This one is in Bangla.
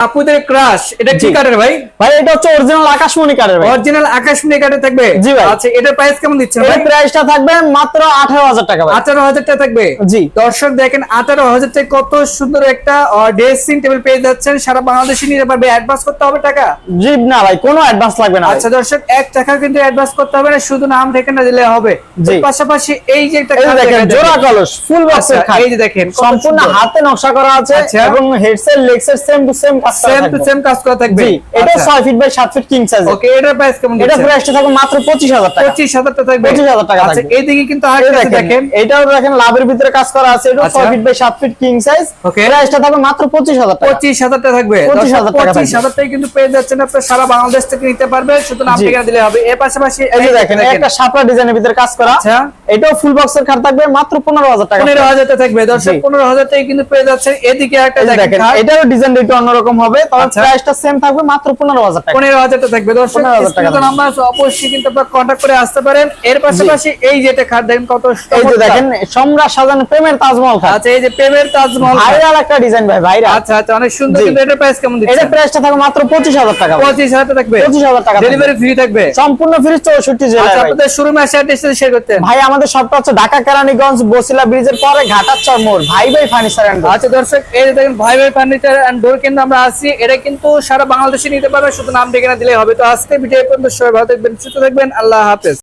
আপুদের ক্রাশ, এটা কি কাঠের ভাই? ভাই এটা হচ্ছে অরিজিনাল আকাশমণি কাঠের ভাই। অরিজিনাল আকাশমণি কাঠের থাকবে? জি ভাই। আচ্ছা, এটার প্রাইস কেমন দিচ্ছেন ভাই? এর প্রাইসটা থাকবে মাত্র 18000 টাকা ভাই। 18000 টাকা থাকবে। জি। দর্শক দেখেন 18000 টাকা কত সুন্দর একটা ড্রেসিং টেবিল পেয়ে যাচ্ছেন। সারা বাংলাদেশে নিতে পারবে। অ্যাডভান্স করতে হবে টাকা? জি না ভাই, কোনো অ্যাডভান্স লাগবে না। আচ্ছা দর্শক, 1 টাকা কিন্তু অ্যাডভান্স করতে হবে না, শুধু নাম ঠিকানা দিলে হবে। জি। পাশাপাশি এই যে একটা এই খাট দেখেন দেখা জোড়া যাচ্ছে। কলস ফুল বক্সের আচ্ছা, খাট। এই যে দেখেন কত সম্পূর্ণ সুন্দর। হাতে নকশা করা আছে আচ্ছা। এবং হেডসেট লেগসেট সেম টু সেম কাজ করা সেম টু থাকবে। সেম কাজ করা থাকবে। জি, এটা আচ্ছা। 6 feet by 7 feet king size. Okay, এটার প্রাইস কেমন এটা দিচ্ছেন? প্রাইসটা থাকবে মাত্র 25000 টাকা। 25000 টাকা থাকবে। 25000 টাকা আচ্ছা, থাকবে। এইদিকে কিন্তু আরেকটা দেখেন। এটাও দেখেন লাভের ভিতরে কাজ করা আছে। এটা আচ্ছা। 6 feet by 7 feet king size. Okay. প্রাইসটা থাকবে মাত্র 25000 টাকা। 25000 টাকা থাকবে। 25000 টাকা থাকবে। 25000 টাকা কিন্তু পেয়ে যাচ্ছেন আপনারা, সারা বাংলাদেশ থেকে নিতে পারবেন, শুধু নাম জি। ঠিকানা দিলে হবে। এর পাশাপাশি এই যে দেখেন একটা শাপলা ডিজাইনের ভিতরে কাজ করা। আচ্ছা। এটাও ফুল বক্সের খাট থাকবে মাত্র 15000 টাকা। 15000 টাকা থাকবে। দর্শক, জি। 15000 টাকা কিন্তু পেয়ে যাচ্ছেন। এদিকে একটা এই যে দেখেন দেখেন খাট। এটারও ডিজাইন একটু অন্যরকম হবে, তবে আচ্ছা। প্রাইসটা সেম থাকবে মাত্র 15000 টাকা। 15000 টাকা থাকবে। দর্শক, 15000 টাকা স্ক্রিনে নাম্বার আছে, অবশ্যই কিন্তু আপনারা কন্টাক্ট করে আসতে পারেন। এর পাশাপাশি এই যে একটা খাট দেখেন কত এই যে চমৎকার। দেখেন সম্রাট সাজানো প্রেমের তাজমহল খাট। আচ্ছা, এই যে প্রেমের তাজমহল খাট। ভাইরাল একটা ডিজাইন ভাই, ভাইরাল। আচ্ছা আচ্ছা, অনেক সুন্দর। জি। কিন্তু এটার প্রাইস কেমন দিচ্ছেন? এটার প্রাইসটা থাকবে মাত্র 25000 টাকা। 25000 টাকা থাকবে। 25000 টাকা। ডেলিভারি ফ্রি থাকবে। সম্পূর্ণ ফ্রি 64 জেলায় আচ্ছা, ভাই। আপনাদের শোরুমে এসে অ্যাড্রেসটা শেয়ার করতেন। ভাই আমাদের শপটা হচ্ছে ঢাকা কেরানীগঞ্জ বসিলা ব্রিজের পরে ঘাটাচর মোড়, ভাই ভাই ফার্নিচার এন্ড। আচ্ছা দর্শক, এই যে দেখেন ভাই ভাই ফার্নিচার এন্ড ডোর কিন্তু আমরা আছি। এটা কিন্তু সারা বাংলাদেশে নিতে পারবে, শুধু নাম ঠিকানা দিলেই হবে। তো আজকে ভিডিও পর্যন্ত সবাই ভালো থাকবেন, সুস্থ থাকবেন। আল্লাহ হাফেজ।